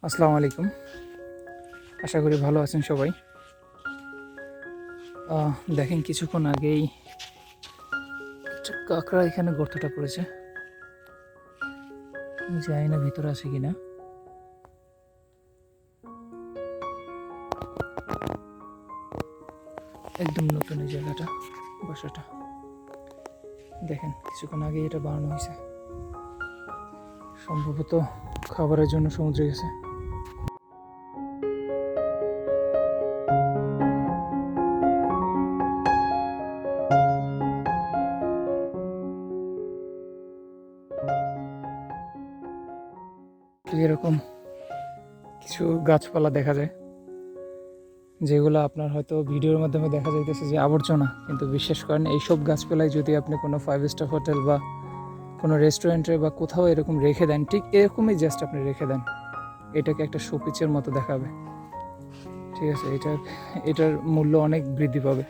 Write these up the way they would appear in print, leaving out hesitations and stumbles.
আসসালামু আলাইকুম। আশা করি ভালো আছেন সবাই। দেখেন কিছুক্ষণ আগেই একটা কাঁকড়া এখানে গর্তটা করেছে। আমি জানি না ভিতরে আছে কিনা। একদম নতুন এই জায়গাটা, বাসাটা। দেখেন কিছুক্ষণ আগে এটা বানানো হয়েছে, সম্ভবত খাবারের জন্য সমুদ্রে গেছে। এরকম কিছু গাছপালা দেখা যায়, যেগুলো আপনার হয়তো ভিডিওর মাধ্যমে দেখা যাইতেছে যে আবর্জনা, কিন্তু বিশ্বাস করেন এইসব গাছপালায় যদি আপনি কোনো 5 স্টার হোটেল বা কোনো রেস্টুরেন্টে বা কোথাও এরকম রেখে দেন, ঠিক এরকমই জাস্ট আপনি রেখে দেন, এটাকে একটা শোপিসের মতো দেখাবে। ঠিক আছে, এটার মূল্য অনেক বৃদ্ধি পাবে।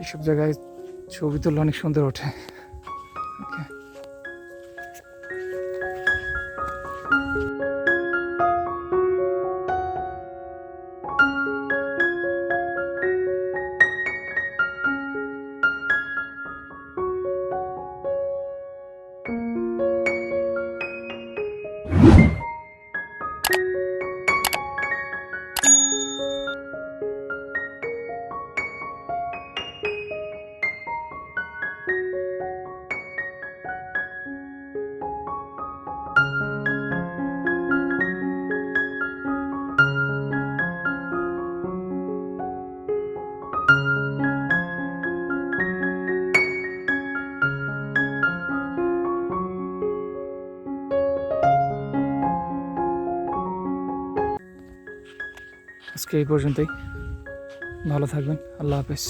এইসব জায়গায় ছবি তুললে অনেক সুন্দর ওঠে। ওকে, আজকে এই পর্যন্তই। ভালো থাকবেন। আল্লাহ হাফেজ।